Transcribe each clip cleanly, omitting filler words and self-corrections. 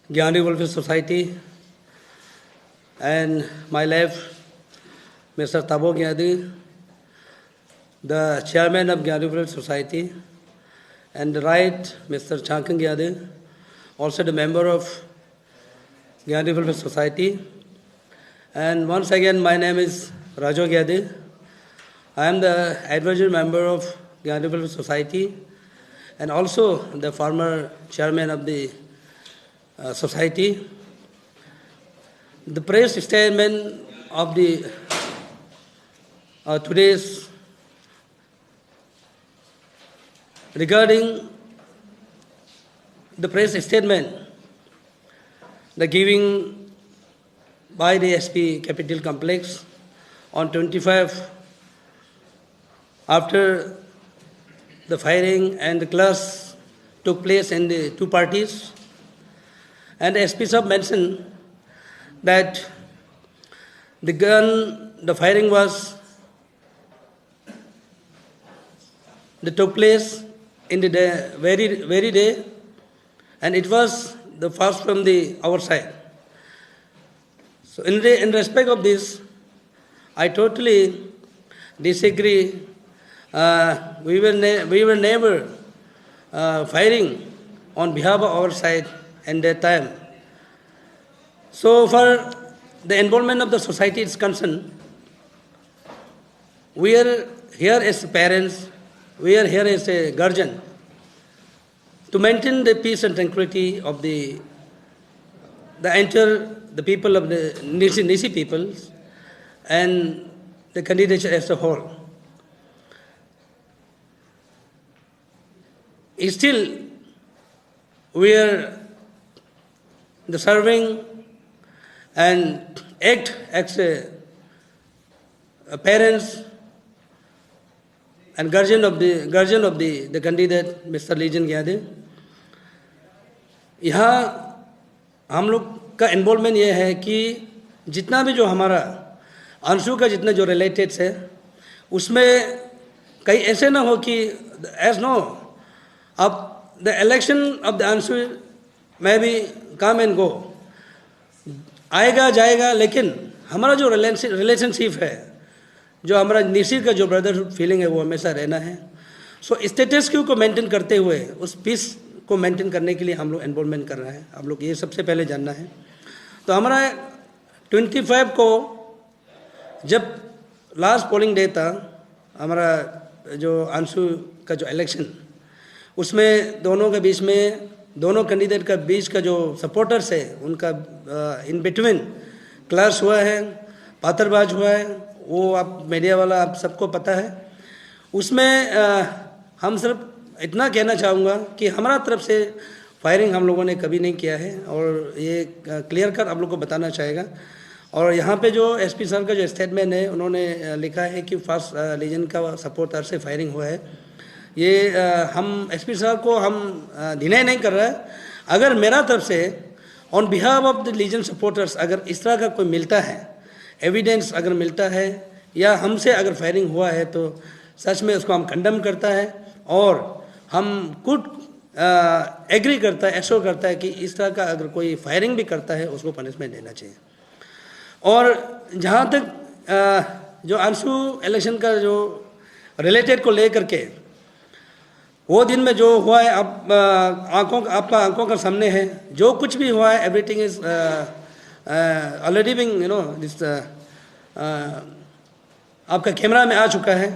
Gyani Welfare Society, and my left, Mr. Tabo Gyadi, the chairman of Gyani Welfare Society, and the right, Mr. Chankan Gyadi, also the member of Gyani Welfare Society. And once again, my name is Rajo Gyadi. I am the advisory member of Gyani Welfare Society and also the former chairman of the society. The press statement of the today's regarding the press statement, the giving by the SP Capital Complex on 25 after the firing and the clash took place in the two parties. And the SP sub mentioned that the firing took place in the very day, and it was the first from our side. So in respect of this, I totally disagree. We were never firing on behalf of our side in that time. So for the involvement of the society is concerned, we are here as parents, we are here as a guardian to maintain the peace and tranquility of the people of the Nisi peoples and the candidature as a whole. Still, we are the serving and act as a parents and guardian of the candidate Mr. Legion Gyade. यहाँ हम लोग का involvement ये है कि जितना भी जो हमारा अंशु का जितना जो रिलेटेड्स है उसमें कहीं ऐसे ना हो कि एज नो अब the election of the Anshu में भी कम एंड गो आएगा जाएगा, लेकिन हमारा जो रिलेशनशिप है, जो हमारा निसी का जो ब्रदरहुड फीलिंग है वो हमेशा रहना है. सो स्टेटस क्यू को मेंटेन करते हुए उस पीस को मेंटेन करने के लिए हम लोग इन्वॉल्वमेंट कर रहे हैं. आप लोग ये सबसे पहले जानना है. तो हमारा 25 को जब लास्ट पोलिंग डे था, हमारा जो अंशु का जो इलेक्शन, उसमें दोनों के बीच में दोनों कैंडिडेट का बीच का जो सपोर्टर्स है उनका इन बिटवीन क्लैश हुआ है, पातरबाज हुआ है. वो आप मीडिया वाला आप सबको पता है. उसमें हम सिर्फ इतना कहना चाहूँगा कि हमारा तरफ से फायरिंग हम लोगों ने कभी नहीं किया है और ये क्लियर कर आप लोग को बताना चाहेगा. और यहाँ पे जो एसपी सर का जो स्टेटमेंट है उन्होंने लिखा है कि फर्स्ट लीजन का सपोर्टर से फायरिंग हुआ है. ये हम एसपी सर को हम डिनाई नहीं कर रहा है. अगर मेरा तरफ से on behalf of the legion supporters अगर इस तरह का कोई मिलता है, एविडेंस अगर मिलता है या हमसे अगर फायरिंग हुआ है, तो सच में उसको हम कंडम करता है और हम कुड एग्री करता है, एश्योर करता है कि इस तरह का अगर कोई फायरिंग भी करता है उसको पनिशमेंट देना चाहिए. और जहाँ तक जो अंशु इलेक्शन का जो रिलेटेड को लेकर के वो दिन में जो हुआ है, अब आपका आंखों का सामने है. जो कुछ भी हुआ है, everything is already being this आपका कैमरा में आ चुका है.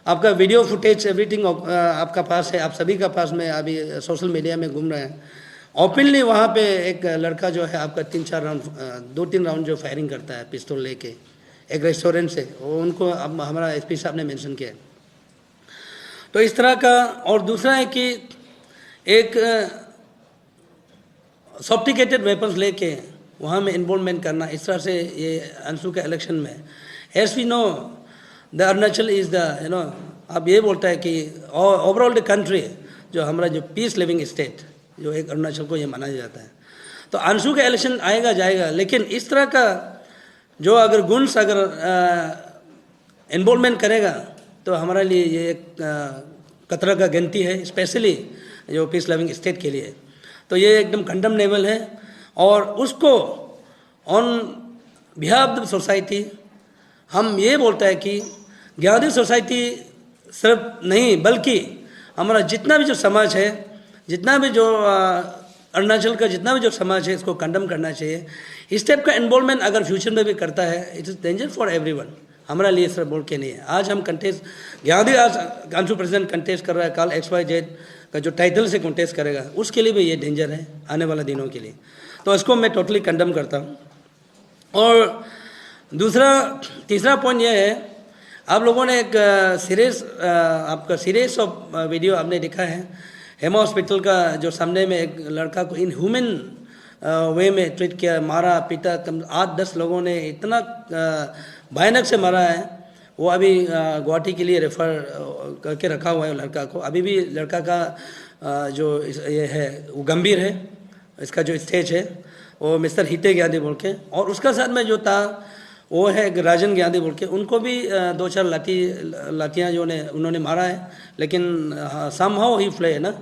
आपका वीडियो फुटेज एवरीथिंग आपका पास है. आप सभी का पास में अभी सोशल मीडिया में घूम रहे हैं. ओपनली वहाँ पे एक लड़का जो है आपका 2-3 राउंड जो फायरिंग करता है पिस्तौल लेके एक रेस्टोरेंट से, वो उनको अब हमारा एसपी साहब ने मेंशन किया. तो इस तरह का. और दूसरा है कि एक सॉफ्टिकेटेड वेपन्स लेके वहाँ में इन्वॉल्वमेंट करना, इस तरह से ये अंशु के इलेक्शन में. As we know the Arunachal is the अब ये बोलता है कि ओवरऑल द कंट्री जो हमारा जो पीस लिविंग स्टेट जो एक अरुणाचल को ये माना जाता है. तो अंशु का इलेक्शन आएगा जाएगा, लेकिन इस तरह का जो अगर गुन्स अगर इन्वॉल्वमेंट करेगा तो हमारे लिए ये एक खतरा का गिनती है, स्पेशली जो पीस लविंग स्टेट के लिए. तो ये एकदम कंडमनेबल है. और उसको ऑन बिहाफ द सोसाइटी हम ये बोलते हैं कि ज्ञादी सोसाइटी सिर्फ नहीं बल्कि हमारा जितना भी जो समाज है, जितना भी जो अरुणाचल का जितना भी जो समाज है, इसको कंडम करना चाहिए। इस टाइप का इन्वॉल्वमेंट अगर फ्यूचर में भी करता है, it is danger for everyone. हमारा लिए सिर्फ बोल के नहीं है। आज हम कंटेस्ट ज्ञादी, आज अंशु प्रेसिडेंट कंटेस्ट कर रहा है, कल XYZ का जो टाइटल से कंटेस्ट करेगा, उसके लिए भी ये डेंजर है आने वाले दिनों के लिए। तो इसको मैं टोटली कंडम करता हूँ। और तीसरा पॉइंट ये है, आप लोगों ने एक सीरीज ऑफ वीडियो आपने देखा है, हेमा हॉस्पिटल का जो सामने में एक लड़का को इनह्यूमन वे में ट्रीट किया, मारा पीटा, 8-10 लोगों ने इतना भयानक से मारा है। वो अभी गुवाहाटी के लिए रेफ़र करके रखा हुआ है लड़का को। अभी भी लड़का का जो ये है वो गंभीर है, इसका जो स्टेज है वो मिस्टर हिते ज्ञादी बोल के, और उसका साथ में जो था वो है राजन ज्ञादी बोल के। उनको भी 2-4 लाठियाँ जो उन्होंने मारा है, लेकिन समहाउ ही फ्ले है ना,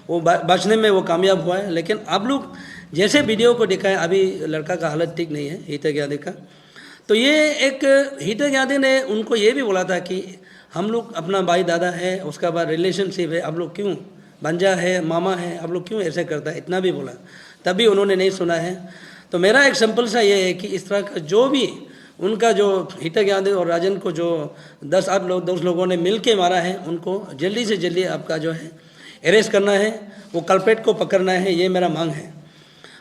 वो बचने में वो कामयाब हुआ है। लेकिन आप लोग जैसे वीडियो को देखा है, अभी लड़का का हालत ठीक नहीं है हिते ज्ञादी का। तो ये एक हिते ज्ञादी ने उनको ये भी बोला था कि हम लोग अपना भाई दादा है, उसका बाद रिलेशनशिप है, आप लोग क्यों बंजा है, मामा है, आप लोग क्यों ऐसे करता है, इतना भी बोला, तभी उन्होंने नहीं सुना है। तो मेरा एक सिंपल सा ये है कि इस तरह का जो भी उनका जो हिते ज्ञादी और राजन को जो 10 लोगों ने मिल के मारा है, उनको जल्दी से जल्दी आपका जो है अरेस्ट करना है, वो कल्प्रेट को पकड़ना है, ये मेरा मांग है।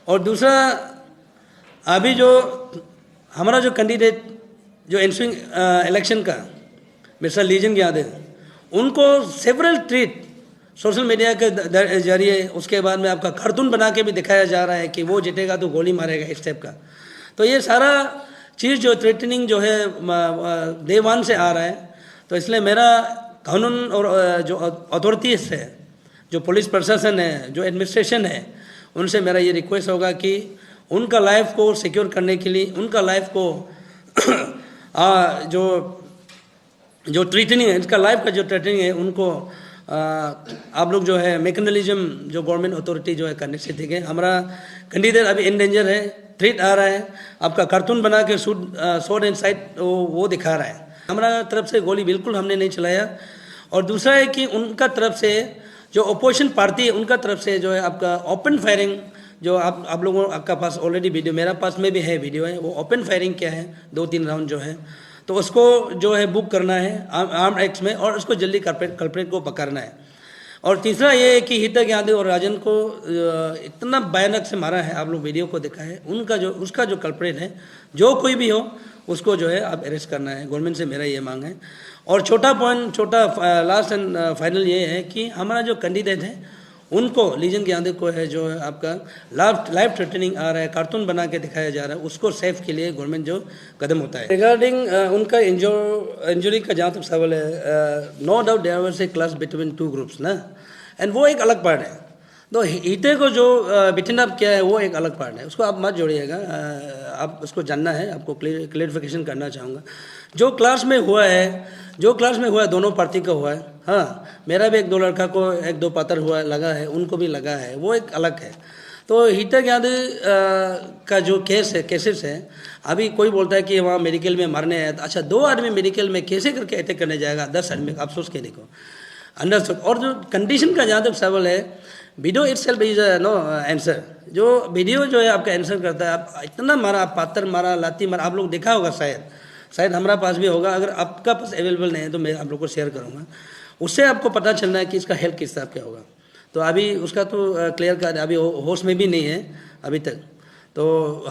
और दूसरा, अभी जो हमारा जो कैंडिडेट जो एंसरिंग इलेक्शन का मिस्टर लीजन ज्ञादी, उनको सेवरल ट्वीट सोशल मीडिया के जरिए, उसके बाद में आपका कार्टून बना के भी दिखाया जा रहा है कि वो जीतेगा तो गोली मारेगा, इस टाइप का। तो ये सारा चीज़ जो थ्रेटनिंग जो है डे 1 से आ रहा है। तो इसलिए मेरा कानून और जो अथॉरिटीज़ है, जो पुलिस प्रशासन है, जो एडमिनिस्ट्रेशन है, उनसे मेरा ये रिक्वेस्ट होगा कि उनका लाइफ को सिक्योर करने के लिए, उनका लाइफ को जो ट्रीटनिंग है, इसका लाइफ का जो ट्रीटनिंग है, उनको आप लोग जो है मैकेनिज्म जो गवर्नमेंट अथॉरिटी जो है करने से ठीक है। हमारा कैंडिडेट अभी इन डेंजर है, थ्रेट आ रहा है, आपका कार्टून बना के शॉट एंड साइड वो दिखा रहा है। हमारा तरफ से गोली बिल्कुल हमने नहीं चलाया। और दूसरा है कि उनका तरफ से जो अपोजिशन पार्टी है, उनका तरफ से जो है आपका ओपन फायरिंग, जो आप लोगों आपका पास ऑलरेडी वीडियो, मेरा पास में भी है वीडियो है, वो ओपन फायरिंग क्या है 2-3 राउंड जो है, तो उसको जो है बुक करना है आर्म एक्ट में, और उसको जल्दी कल्प्रेट को पकड़ना है। और तीसरा ये है कि हिते ज्ञादी और राजन को इतना भयानक से मारा है, आप लोग वीडियो को देखा है, उसका जो कल्प्रेट है, जो कोई भी हो, उसको जो है आप अरेस्ट करना है। गवर्नमेंट से मेरा ये मांग है। और छोटा लास्ट एंड फाइनल ये है कि हमारा जो कैंडिडेट है, उनको लीजन ज्ञादी को है जो है आपका लाइफ थ्रेटनिंग आ रहा है, कार्टून बना के दिखाया जा रहा है, उसको सेफ के लिए गवर्नमेंट जो कदम होता है। रिगार्डिंग उनका इंजरी का जहाँ तक सवाल है, no doubt there was a clash between 2 groups ना, एंड वो एक अलग पार्ट है। तो हिते को जो बिटन अप किया है, वो एक अलग पार्ट है, उसको आप मत जोड़िएगा। आप उसको जानना है, आपको क्लियरिफिकेशन करना चाहूँगा। जो क्लास में हुआ है दोनों पार्टी का हुआ है। हाँ, मेरा भी 1-2 लड़का को 1-2 पत्थर लगा है, उनको भी लगा है, वो एक अलग है। तो हिते ज्ञादी का जो केसेस है, अभी कोई बोलता है कि वहाँ मेडिकल में मरने आया। अच्छा, 2 आदमी मेडिकल में कैसे करके अटैक करने जाएगा 10 आदमी, अफसोस के देखो अंडरस्टूड। और जो कंडीशन का जहाँ तक सवाल है, video itself is no answer. जो वीडियो जो है आपका आंसर करता है, आप इतना मारा, आप पत्थर मारा, लाती मारा, आप लोग देखा होगा, शायद हमारा पास भी होगा। अगर आपका पास अवेलेबल नहीं है तो मैं आप लोग को शेयर करूँगा, उससे आपको पता चलना है कि इसका हेल्थ किस तरह क्या होगा। तो अभी उसका तो क्लियर कर, अभी होश में भी नहीं है अभी तक। तो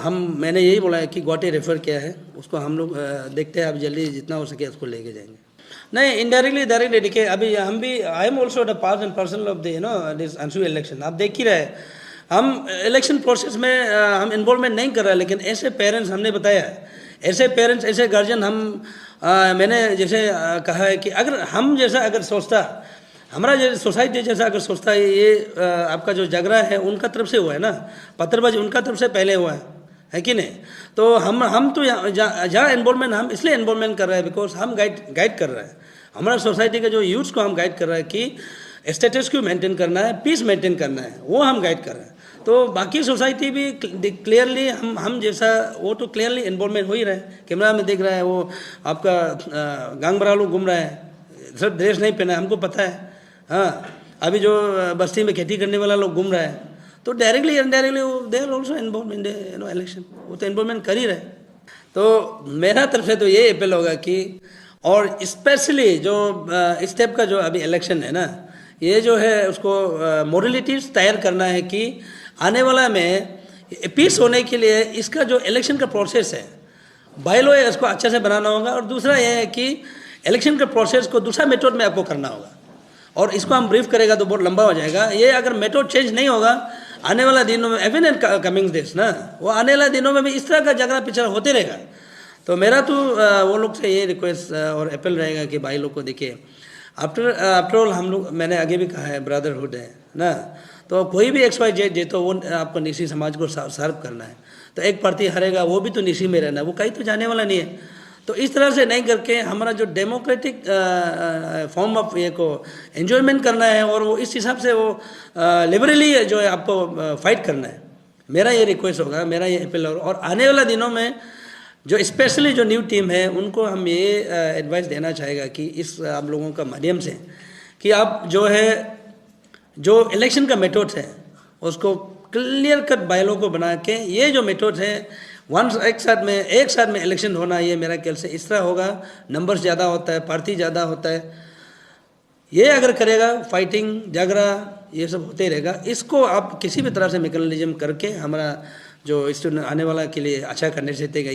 मैंने यही बोला है कि गुवाहाटी रेफर किया है, उसको हम लोग देखते हैं, अब जल्दी जितना हो सके उसको लेके जाएंगे। नहीं, इनडायरेक्टली डायरेक्टली देखिए, अभी हम भी, I am also the part and person of the this Anshu election. आप देख ही रहे, हम इलेक्शन प्रोसेस में हम इन्वॉल्वमेंट नहीं कर रहे, लेकिन ऐसे पेरेंट्स हमने बताया, ऐसे पेरेंट्स, ऐसे गार्जियन मैंने जैसे कहा है कि अगर सोचता, हमारा जैसे सोसाइटी जैसा अगर सोचता है, ये आपका जो झगड़ा है उनका तरफ से हुआ है ना, पत्थरबाजी उनका तरफ से पहले हुआ है कि नहीं। तो हम तो जहाँ इन्वॉल्वमेंट, हम इसलिए इन्वॉल्वमेंट कर रहे हैं बिकॉज हम गाइड कर रहे हैं, हमारा सोसाइटी के जो यूथ्स को हम गाइड कर रहे हैं कि स्टेटस को मेंटेन करना है, पीस मेंटेन करना है, वो हम गाइड कर रहे हैं। तो बाकी सोसाइटी भी क्लियरली हम जैसा वो तो क्लियरली इन्वॉल्वमेंट हो ही रहा है। कैमरा में दिख रहा है वो आपका गांग बरा लोग घूम रहा है, सिर्फ ड्रेस नहीं पहना है, हमको पता है। हाँ, अभी जो बस्ती में खेती करने वाला लोग घूम रहा है, तो directly indirectly they are also involve in the election, वो तो इन्वॉल्वमेंट कर ही रहे। तो मेरा तरफ से तो ये अपील होगा कि, और स्पेशली जो इस टाइप का जो अभी इलेक्शन है ना, ये जो है उसको मोरलिटीज तैयार करना है कि आने वाला में पीस होने के लिए इसका जो इलेक्शन का प्रोसेस है, बायलॉ है, इसको अच्छे से बनाना होगा। और दूसरा ये है कि इलेक्शन के प्रोसेस को दूसरा मेथड में आपको करना होगा, और इसको हम ब्रीफ करेगा तो बहुत लंबा हो जाएगा। ये अगर मेथड चेंज नहीं होगा आने वाला दिनों में, इवन इन कमिंग डेज ना, वो आने वाले दिनों में भी इस तरह का झगड़ा पिछड़ा होते रहेगा। तो मेरा तो वो लोग से ये रिक्वेस्ट और अपील रहेगा कि भाई लोग को देखिए, आफ्टर ऑल हम लोग, मैंने आगे भी कहा है, ब्रदरहुड है ना, तो कोई भी XYZ जे तो वो आपको निशी समाज को सर्व करना है। तो एक पार्टी हारेगा वो भी तो निशी में रहना है, वो कहीं तो जाने वाला नहीं है। तो इस तरह से नहीं करके हमारा जो डेमोक्रेटिक फॉर्म ऑफ ये को एंजॉयमेंट करना है, और वो इस हिसाब से वो लिबरली जो है आपको फाइट करना है। मेरा ये रिक्वेस्ट होगा, मेरा ये अपील होगा। और आने वाला दिनों में जो स्पेशली जो न्यू टीम है उनको हम ये एडवाइस देना चाहेगा कि इस आप लोगों का माध्यम से कि आप जो है जो इलेक्शन का मेथड है उसको क्लियर कट बायलॉ को बना के, ये जो मेथड है वंस एक साथ में इलेक्शन होना, ये मेरा ख्याल से इस तरह होगा, नंबर्स ज़्यादा होता है, पार्टी ज़्यादा होता है। ये अगर करेगा फाइटिंग झगड़ा ये सब होते रहेगा। इसको आप किसी भी तरह से मैकेनिज्म करके हमारा जो स्टूडेंट आने वाला के लिए अच्छा करने से ये